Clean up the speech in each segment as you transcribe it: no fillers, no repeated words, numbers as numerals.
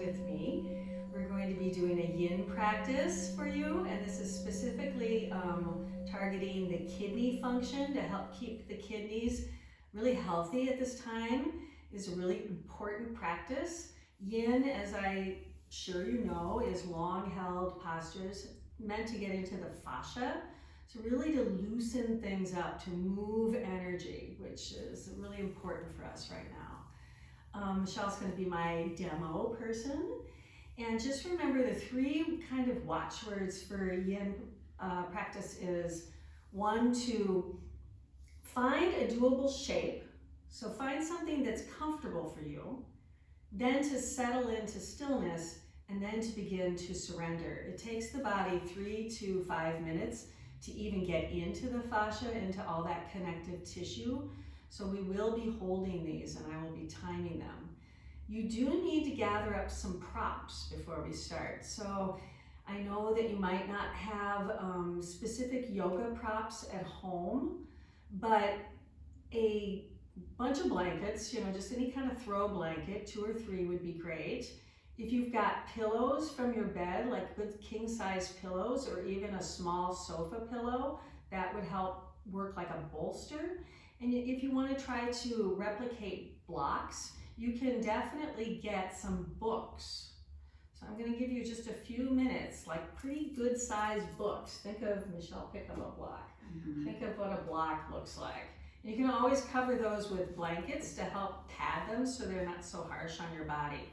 with me. We're going to be doing a yin practice for you, and this is specifically targeting the kidney function to help keep the kidneys really healthy at this time. Is a really important practice. Yin, as I sure you know, is long held postures meant to get into the fascia. So really to loosen things up, to move energy, which is really important for us right now. Michelle's going to be my demo person. And just remember the three kind of watchwords for yin practice is one, to find a doable shape. So find something that's comfortable for you, then to settle into stillness, and then to begin to surrender. It takes the body 3 to 5 minutes to even get into the fascia, into all that connective tissue. So we will be holding these and I will be timing them. You do need to gather up some props before we start. So I know that you might not have specific yoga props at home, but a bunch of blankets, just any kind of throw blanket, 2 or 3 would be great. If you've got pillows from your bed, like good king size pillows, or even a small sofa pillow, that would help work like a bolster. And if you want to try to replicate blocks, you can definitely get some books. So I'm going to give you just a few minutes, like pretty good sized books. Think of, Michelle, pick up a block. Think of what a block looks like. And you can always cover those with blankets to help pad them so they're not so harsh on your body.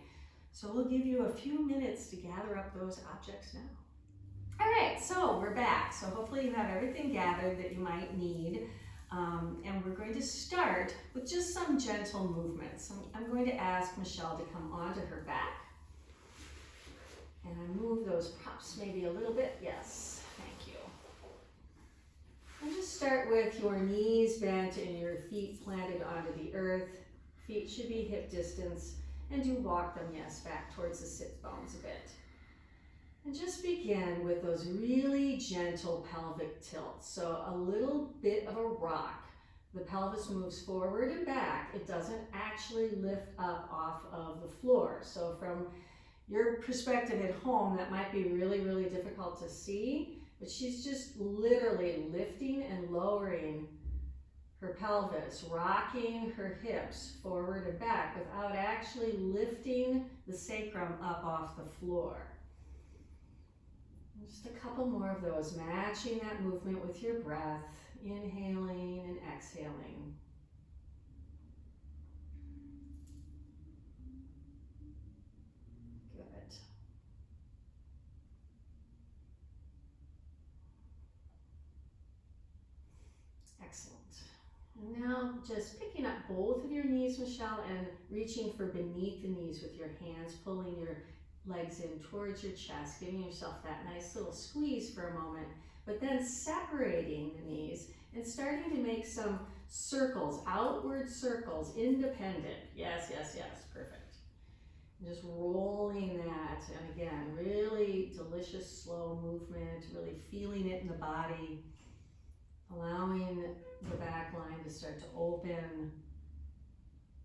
So we'll give you a few minutes to gather up those objects now. All right, so we're back. So hopefully you have everything gathered that you might need. And we're going to start with just some gentle movements. I'm going to ask Michelle to come onto her back. And I move those props maybe a little bit. Yes, thank you. And just start with your knees bent and your feet planted onto the earth. Feet should be hip distance. And do walk them, yes, back towards the sit bones a bit. And just begin with those really gentle pelvic tilts. So a little bit of a rock. The pelvis moves forward and back. It doesn't actually lift up off of the floor. So from your perspective at home, that might be really, really difficult to see, but she's just literally lifting and lowering her pelvis, rocking her hips forward and back without actually lifting the sacrum up off the floor. Just a couple more of those, matching that movement with your breath, inhaling and exhaling. Good. Excellent. And now just picking up both of your knees, Michelle, and reaching for beneath the knees with your hands, pulling your legs in towards your chest, giving yourself that nice little squeeze for a moment, but then separating the knees and starting to make some circles, outward circles, independent. Yes, yes, yes, perfect. And just rolling that, and again, really delicious, slow movement, really feeling it in the body, allowing the back line to start to open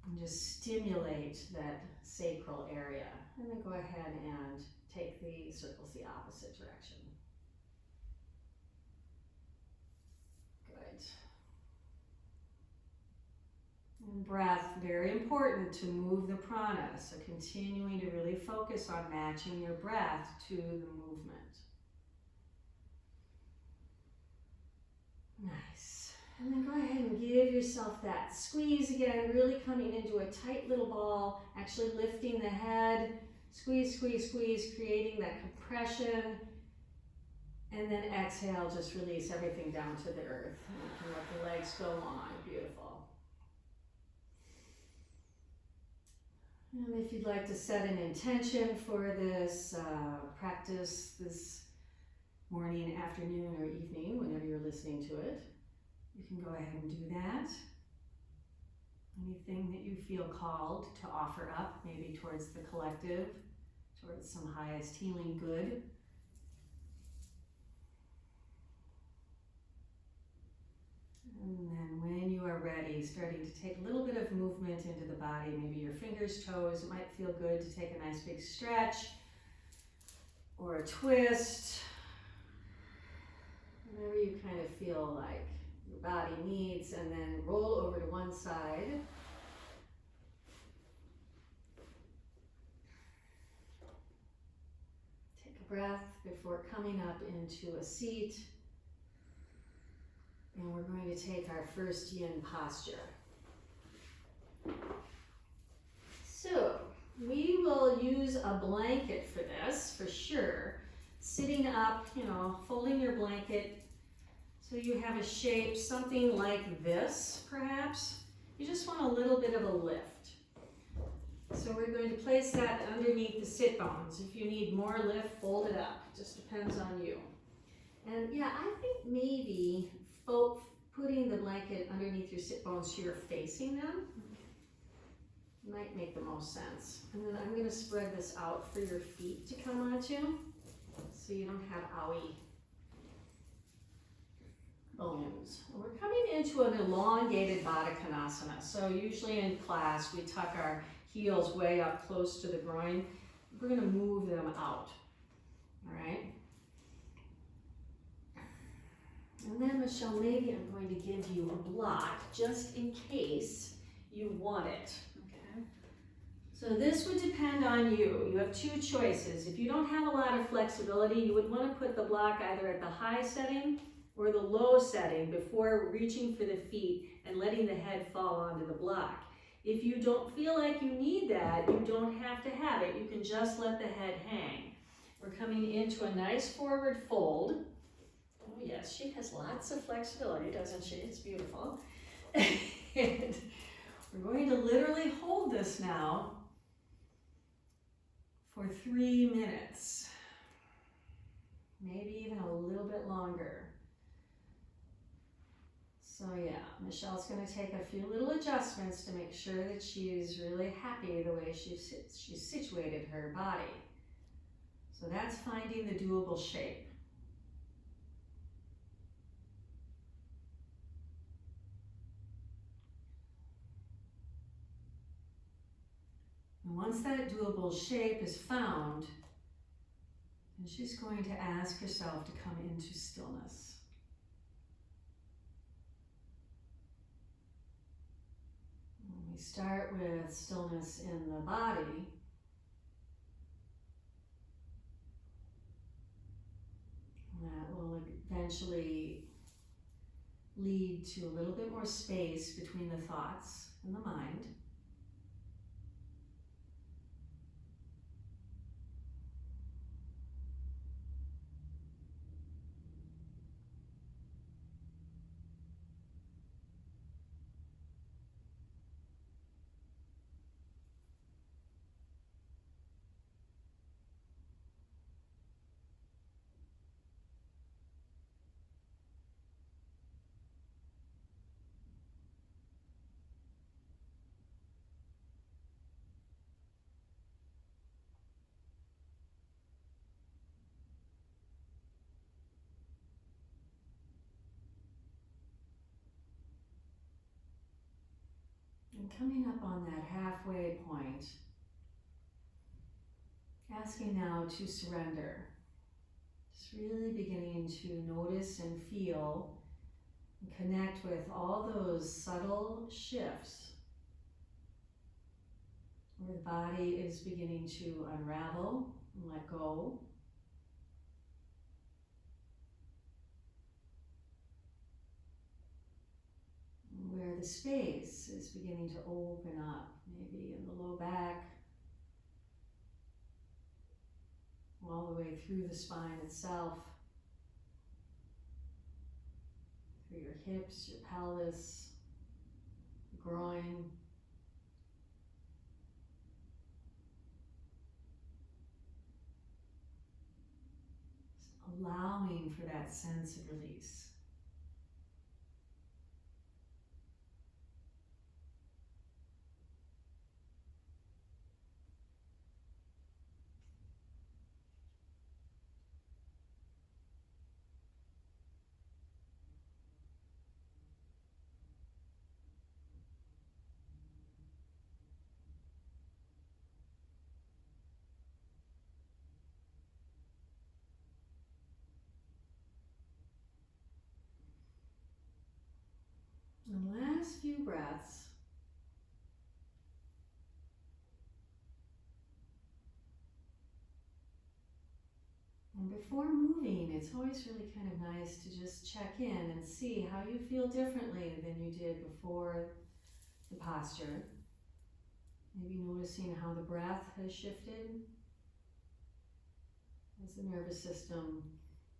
and just stimulate that sacral area. And then go ahead and take the circles the opposite direction. Good. And breath, very important to move the prana. So continuing to really focus on matching your breath to the movement. Nice. And then go ahead and give yourself that squeeze again, really coming into a tight little ball, actually lifting the head, squeeze, squeeze, squeeze, creating that compression. And then exhale, just release everything down to the earth. And you can let the legs go long, beautiful. And if you'd like to set an intention for this practice this morning, afternoon, or evening, whenever you're listening to it, you can go ahead and do that. Anything that you feel called to offer up, maybe towards the collective, towards some highest healing good. And then when you are ready, starting to take a little bit of movement into the body, maybe your fingers, toes. It might feel good to take a nice big stretch or a twist, whatever you kind of feel like your body needs, and then roll over to one side. Take a breath before coming up into a seat. And we're going to take our first yin posture. So we will use a blanket for this, for sure. Sitting up, folding your blanket so you have a shape, something like this, perhaps. You just want a little bit of a lift. So we're going to place that underneath the sit bones. If you need more lift, fold it up. It just depends on you. And yeah, I think maybe putting the blanket underneath your sit bones so you're facing them might make the most sense. And then I'm going to spread this out for your feet to come onto so you don't have owie bones. We're coming into an elongated Baddha Konasana. So usually in class we tuck our heels way up close to the groin. We're going to move them out. All right? And then, Michelle, maybe I'm going to give you a block just in case you want it. Okay. So this would depend on you. You have two choices. If you don't have a lot of flexibility, you would want to put the block either at the high setting or the low setting before reaching for the feet and letting the head fall onto the block. If you don't feel like you need that, you don't have to have it. You can just let the head hang. We're coming into a nice forward fold. Oh yes, she has lots of flexibility, doesn't she? It's beautiful. And we're going to literally hold this now for 3 minutes. Maybe even a little bit longer. So yeah, Michelle's going to take a few little adjustments to make sure that she's really happy the way she's situated her body. So that's finding the doable shape. And once that doable shape is found, then she's going to ask herself to come into stillness. And we start with stillness in the body. That will eventually lead to a little bit more space between the thoughts and the mind. And coming up on that halfway point, asking now to surrender. Just really beginning to notice and feel and connect with all those subtle shifts where the body is beginning to unravel and let go. Where the space is beginning to open up, maybe in the low back, all the way through the spine itself, through your hips, your pelvis, the groin. Just allowing for that sense of release. And last few breaths. And before moving, it's always really kind of nice to just check in and see how you feel differently than you did before the posture. Maybe noticing how the breath has shifted as the nervous system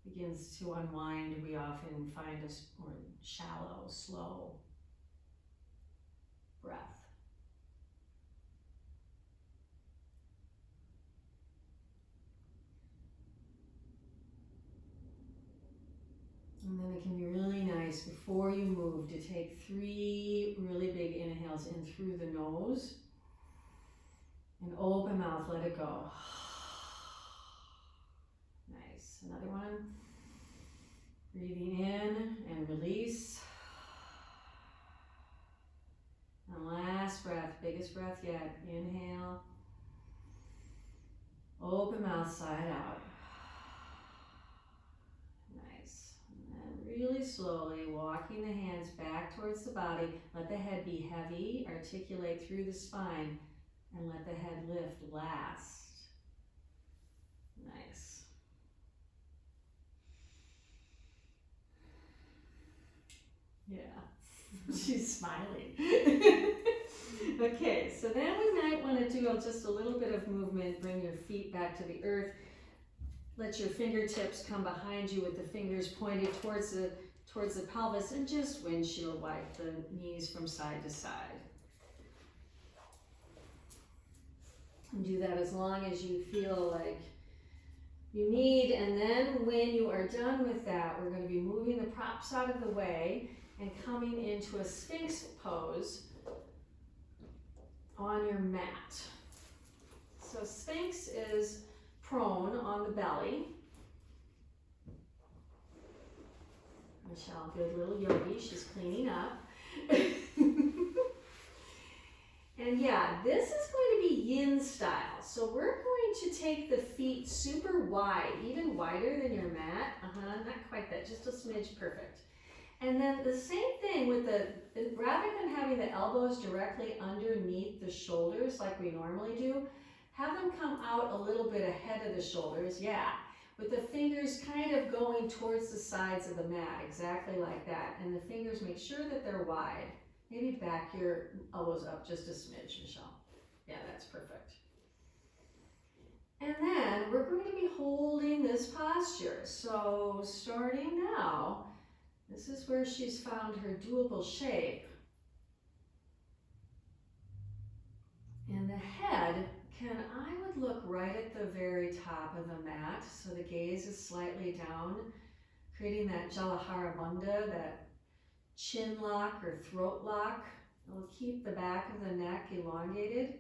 begins to unwind. We often find a more shallow, slow breath. And then it can be really nice before you move to take 3 really big inhales in through the nose and open mouth, let it go. Nice. Another one. Breathing in and release. And last breath, biggest breath yet. Inhale. Open mouth, side out. Nice. And then really slowly walking the hands back towards the body. Let the head be heavy, articulate through the spine, and let the head lift last. Nice. Yeah, she's smiling. Okay, so then we might want to do just a little bit of movement. Bring your feet back to the earth. Let your fingertips come behind you with the fingers pointed towards the pelvis, and just windshield wipe the knees from side to side. And do that as long as you feel like you need, and then when you are done with that, we're going to be moving the props out of the way and coming into a Sphinx pose on your mat. So Sphinx is prone on the belly. Michelle, good little yogi, she's cleaning up. And yeah, this is going to be yin style. So we're going to take the feet super wide, even wider than your mat. Not quite that, just a smidge, perfect. And then the same thing with rather than having the elbows directly underneath the shoulders like we normally do, have them come out a little bit ahead of the shoulders, yeah. With the fingers kind of going towards the sides of the mat, exactly like that. And the fingers, make sure that they're wide. Maybe back your elbows up just a smidge, Michelle. Yeah, that's perfect. And then we're going to be holding this posture. So starting now, this is where she's found her doable shape. And the head I would look right at the very top of the mat, so the gaze is slightly down, creating that Jalahara Bandha, that chin lock or throat lock. It'll keep the back of the neck elongated.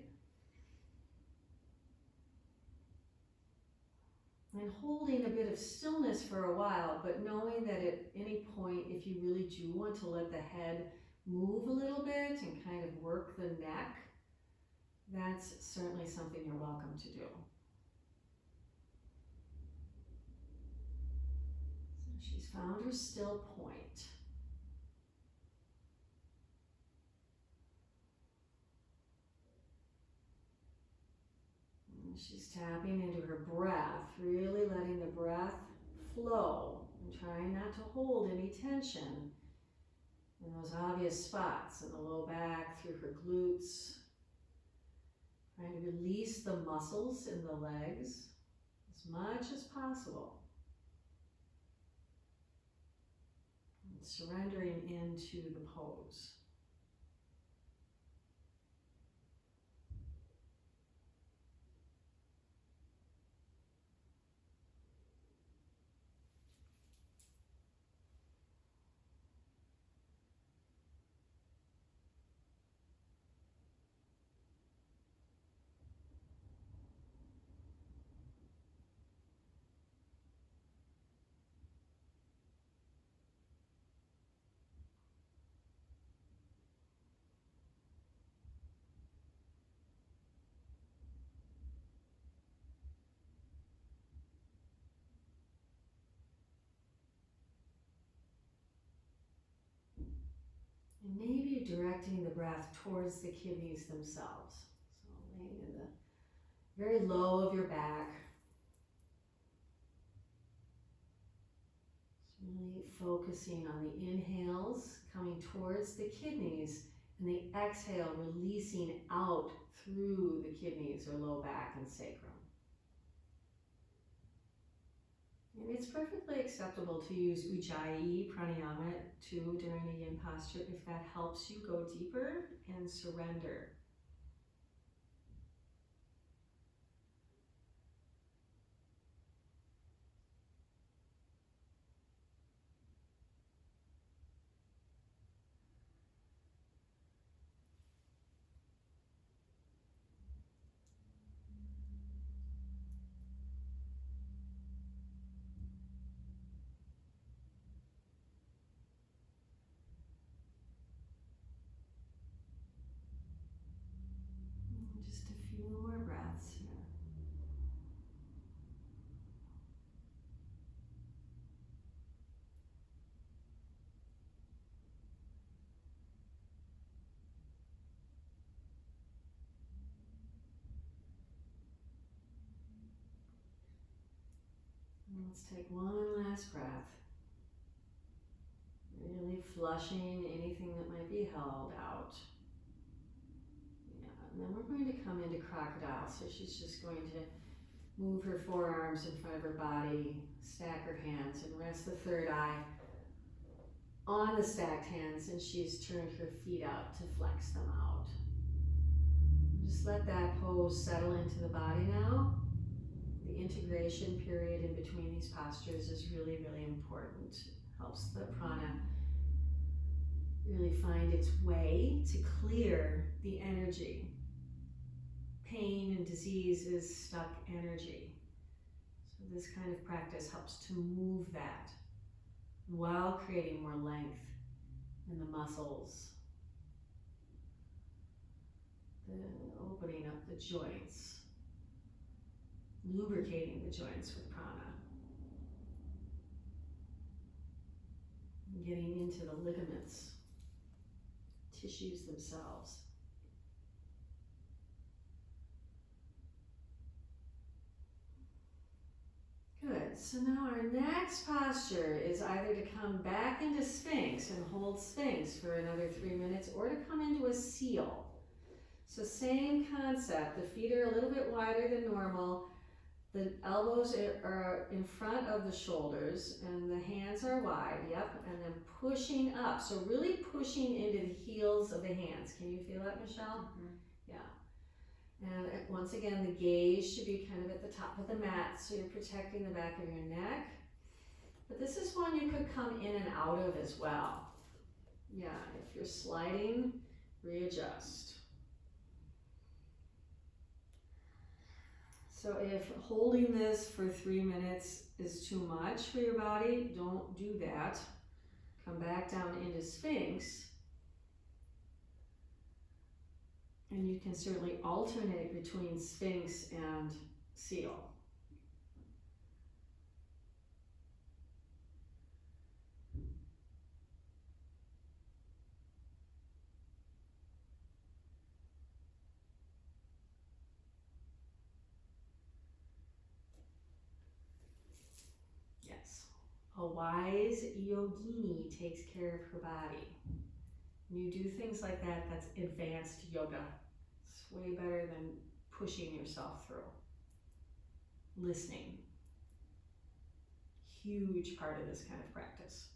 And holding a bit of stillness for a while, but knowing that at any point, if you really do want to let the head move a little bit and kind of work the neck, that's certainly something you're welcome to do. So she's found her still point. And she's tapping into her breath, really letting the breath flow and trying not to hold any tension in those obvious spots in the low back, through her glutes. Trying to release the muscles in the legs as much as possible. And surrendering into the pose. directing the breath towards the kidneys themselves. So laying in the very low of your back. Really focusing on the inhales coming towards the kidneys and the exhale releasing out through the kidneys or low back and sacrum. And it's perfectly acceptable to use Ujjayi pranayama too during a yin posture if that helps you go deeper and surrender. Just a few more breaths here. And let's take one last breath. Really flushing anything that might be held out. Yeah, and then we're going to come into crocodile. So she's just going to move her forearms in front of her body, stack her hands, and rest the third eye on the stacked hands, and she's turned her feet out to flex them out. Just let that pose settle into the body now. The integration period in between these postures is really, really important. Helps the prana really find its way to clear the energy. Pain and disease is stuck energy. So this kind of practice helps to move that while creating more length in the muscles, the opening up the joints, lubricating the joints with prana, and getting into the ligaments, tissues themselves. Good, so now our next posture is either to come back into Sphinx and hold Sphinx for another 3 minutes, or to come into a seal. So same concept, the feet are a little bit wider than normal, the elbows are in front of the shoulders, and the hands are wide, yep, and then pushing up. So really pushing into the heels of the hands. Can you feel that, Michelle? Mm-hmm. Yeah. And once again, the gaze should be kind of at the top of the mat, so you're protecting the back of your neck. But this is one you could come in and out of as well. Yeah, if you're sliding, readjust. So if holding this for 3 minutes is too much for your body, don't do that. Come back down into Sphinx. And you can certainly alternate between Sphinx and seal. Yes, a wise yogini takes care of her body. When you do things like that, that's advanced yoga. It's way better than pushing yourself through. Listening. Huge part of this kind of practice.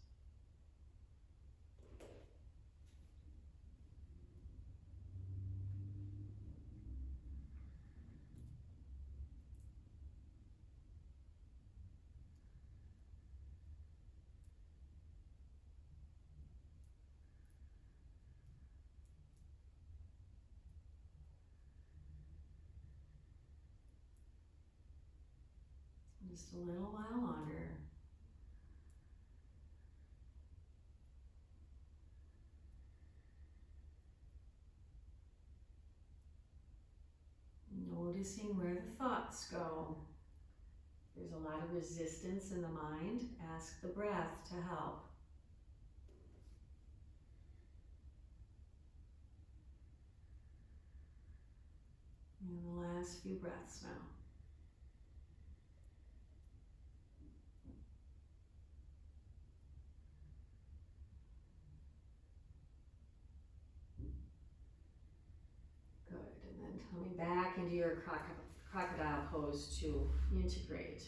Just a little while longer. Noticing where the thoughts go. If there's a lot of resistance in the mind, ask the breath to help. few breaths now. Good, and then coming back into your crocodile pose to integrate.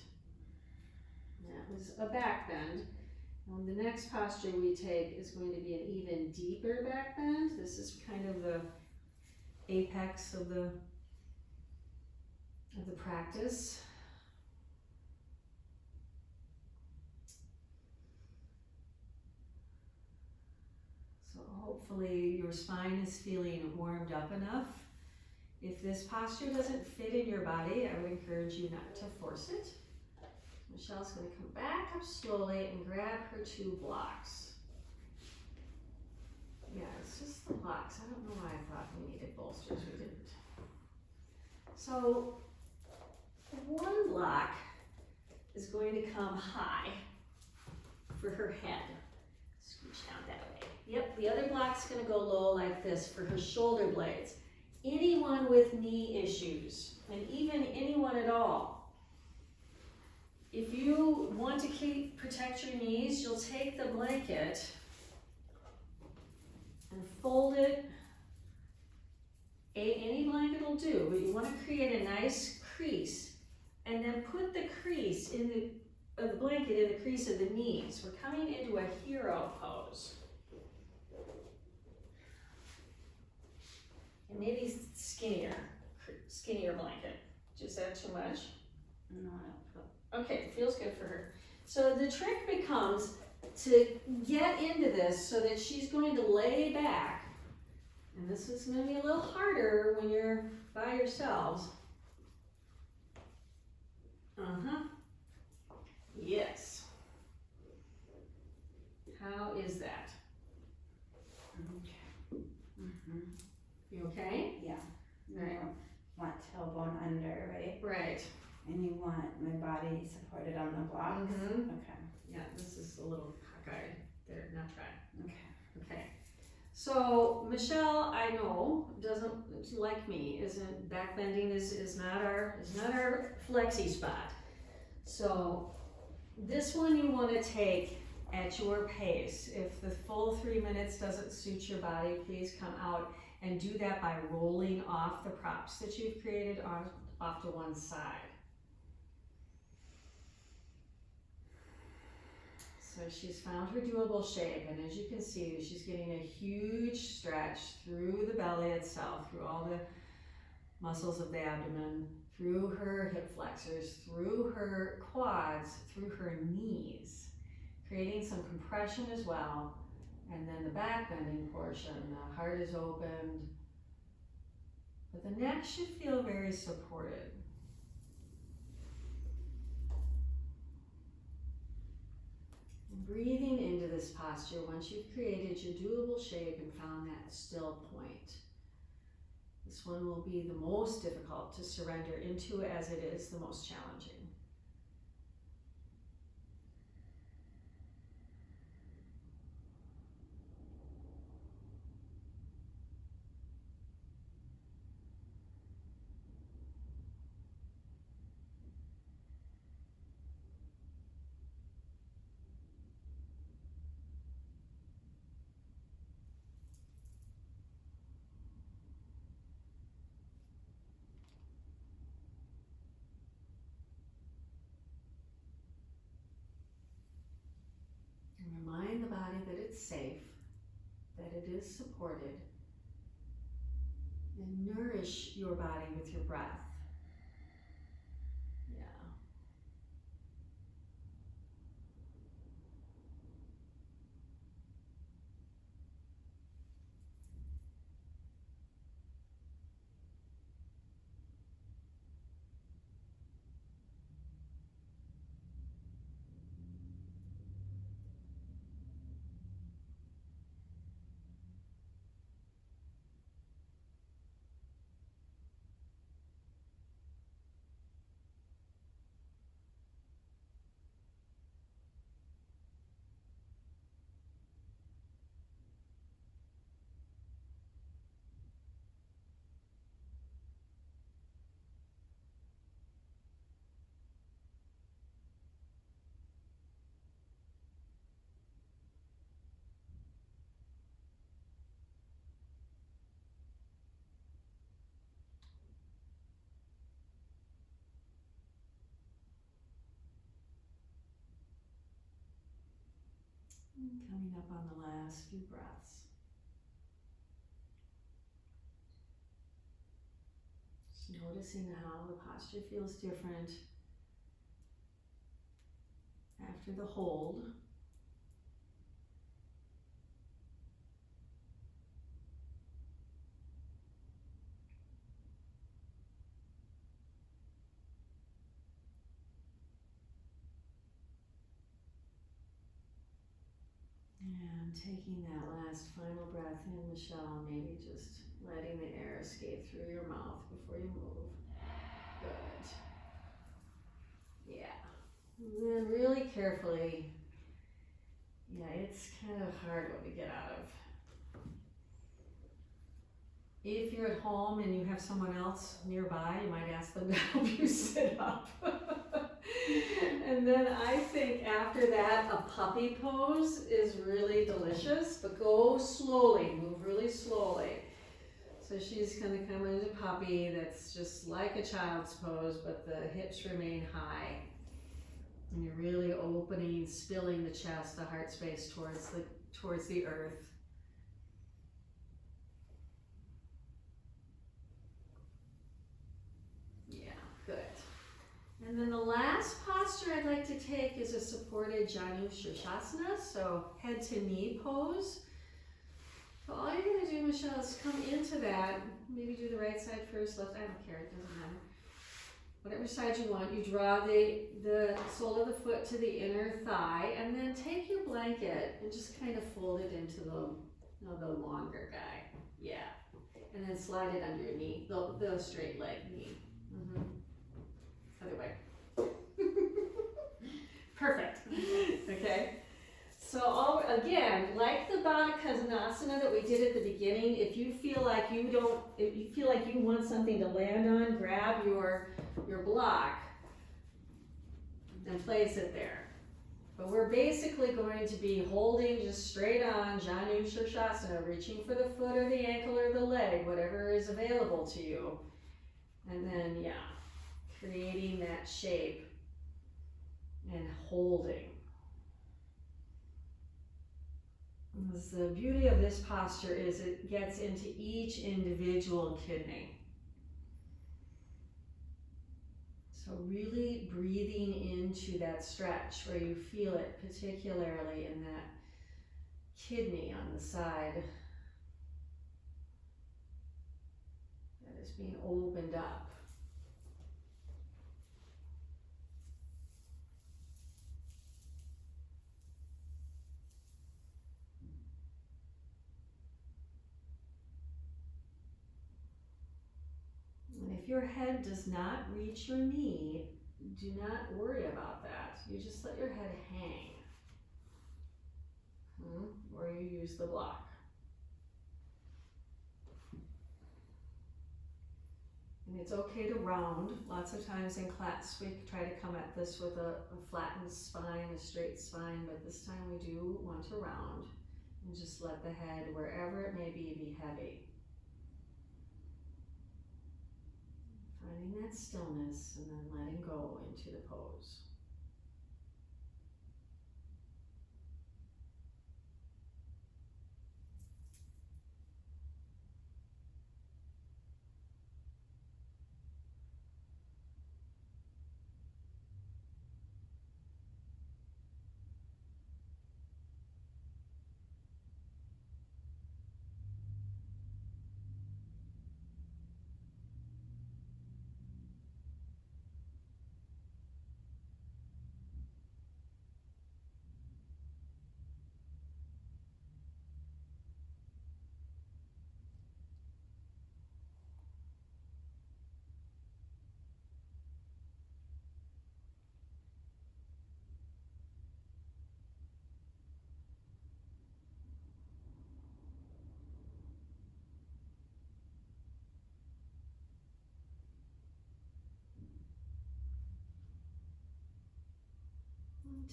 That was a back bend. The next posture we take is going to be an even deeper back bend. This is kind of the apex of the practice. So hopefully your spine is feeling warmed up enough. If this posture doesn't fit in your body, I would encourage you not to force it. Michelle's going to come back up slowly and grab her 2 blocks. Yeah, it's just the blocks. I don't know why I thought we needed bolsters. We didn't. So 1 block is going to come high for her head. Scooch down that way. Yep, the other block's going to go low like this for her shoulder blades. Anyone with knee issues, and even anyone at all, if you want to protect your knees, you'll take the blanket and fold it. Any blanket will do, but you want to create a nice crease, and then put the crease in the blanket in the crease of the knees. We're coming into a hero pose. And maybe skinnier blanket. Is that too much? No, I don't feel. Okay, feels good for her. So the trick becomes to get into this so that she's going to lay back. And this is going to be a little harder when you're by yourselves. Yes. How is that? Okay. You okay? Yeah. Right. You want tailbone under, right? Right. And you want my body supported on the blocks? Okay. Yeah, this is a little cockeyed there, not right. Okay. Okay. So Michelle, I know, doesn't like me, isn't back bending is not our flexi spot. So this one you want to take at your pace. If the full 3 minutes doesn't suit your body, please come out and do that by rolling off the props that you've created off to one side. So she's found her doable shape, and as you can see, she's getting a huge stretch through the belly itself, through all the muscles of the abdomen, through her hip flexors, through her quads, through her knees, creating some compression as well. And then the back bending portion, the heart is opened, but the neck should feel very supported. And breathing into this posture once you've created your doable shape and found that still point. This one will be the most difficult to surrender into, as it is the most challenging. And remind the body that it's safe, that it is supported, and nourish your body with your breath. Yeah. And coming up on the last few breaths. Just noticing how the posture feels different after the hold. And taking that last final breath in, Michelle, maybe just letting the air escape through your mouth before you move. Good. Yeah. And then really carefully, yeah, it's kind of hard one to get out of. If you're at home and you have someone else nearby, you might ask them to help you sit up. And then I think after that, a puppy pose is really delicious, but go slowly, move really slowly. So she's gonna come into puppy that's just like a child's pose, but the hips remain high. And you're really opening, spilling the chest, the heart space towards the earth. Yeah, good. And then the last posture I'd like to take is a supported Janu Shirshasana, so head to knee pose. So all you're gonna do, Michelle, is come into that. Maybe do the right side first, left, I don't care, it doesn't matter. Whatever side you want, you draw the sole of the foot to the inner thigh, and then take your blanket and just kind of fold it into the longer guy. Yeah. And then slide it under your knee, the straight leg knee. Other way. Perfect. Okay. So again, like the Baddha Konasana that we did at the beginning, if you feel like you want something to land on, grab your block and place it there. But we're basically going to be holding just straight on Janu Shirshasana, reaching for the foot or the ankle or the leg, whatever is available to you. And then, yeah, creating that shape and holding. The beauty of this posture is it gets into each individual kidney. So really breathing into that stretch where you feel it, particularly in that kidney on the side that is being opened up. And if your head does not reach your knee, do not worry about that. You just let your head hang. Or you use the block. And it's okay to round. Lots of times in class we try to come at this with a flattened spine, a straight spine, but this time we do want to round and just let the head, wherever it may be heavy. Finding that stillness and then letting go into the pose.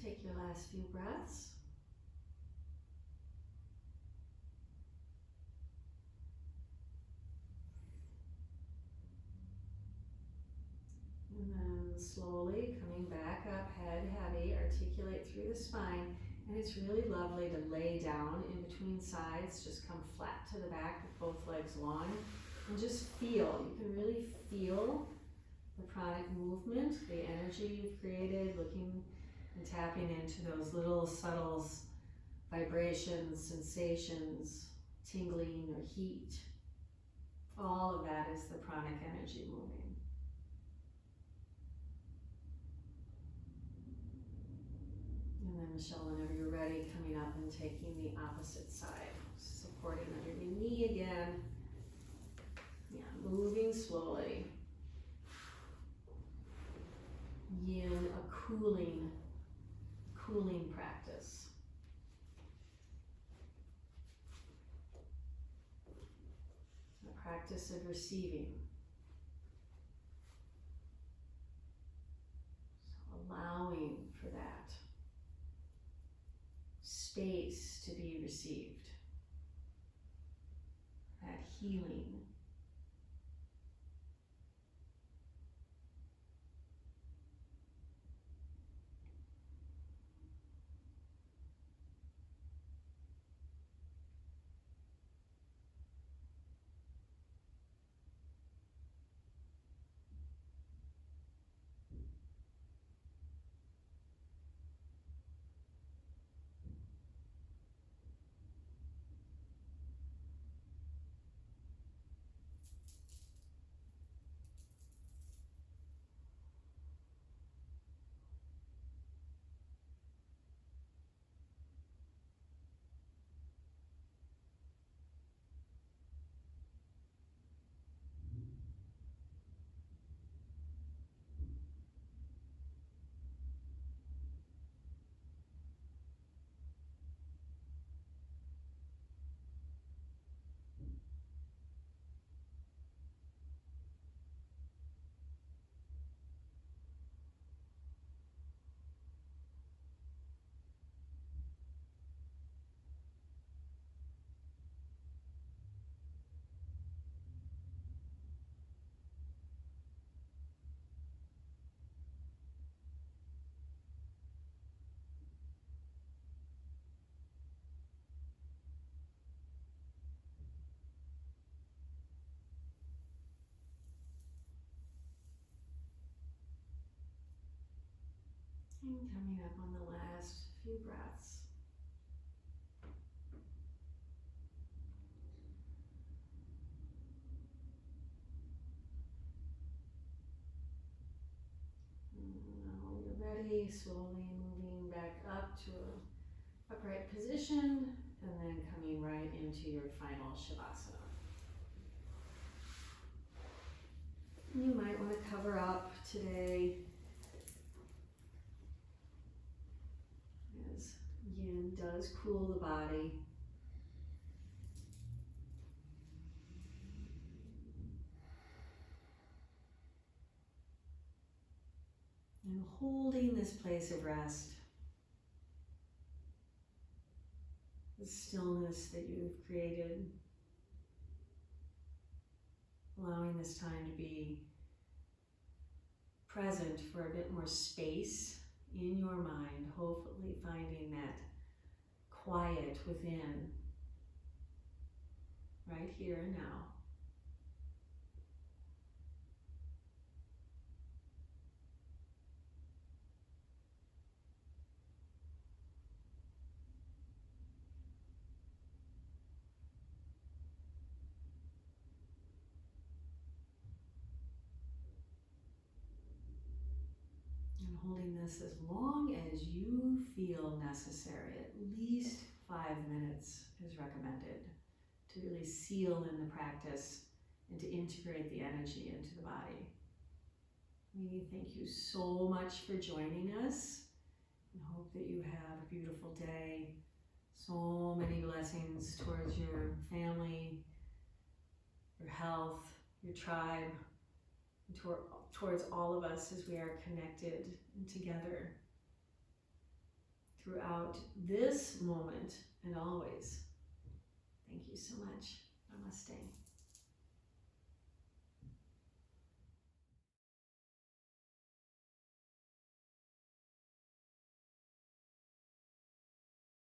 Take your last few breaths. And then slowly coming back up, head heavy, articulate through the spine, And it's really lovely to lay down in between sides, just come flat to the back with both legs long, and just feel. You can really feel the pranic movement, the energy you've created, looking and tapping into those little subtle vibrations, sensations, tingling or heat. All of that is the pranic energy moving. And then Michelle, whenever you're ready, coming up and taking the opposite side, supporting under your knee again. Yeah, moving slowly. Yin, a cooling practice. A practice of receiving. So allowing for that space to be received. That healing. And coming up on the last few breaths. Now when you're ready, slowly moving back up to an upright position, and then coming right into your final Shavasana. You might want to cover up today as yin does cool the body. And holding this place of rest, the stillness that you've created, allowing this time to be present for a bit more space in your mind, hopefully finding that quiet within, right here and now. And holding this as long as you feel necessary. At least 5 minutes is recommended to really seal in the practice and to integrate the energy into the body. We thank you so much for joining us and hope that you have a beautiful day. So many blessings towards your family, your health, your tribe, and towards all of us as we are connected and together throughout this moment and always. Thank you so much. Namaste.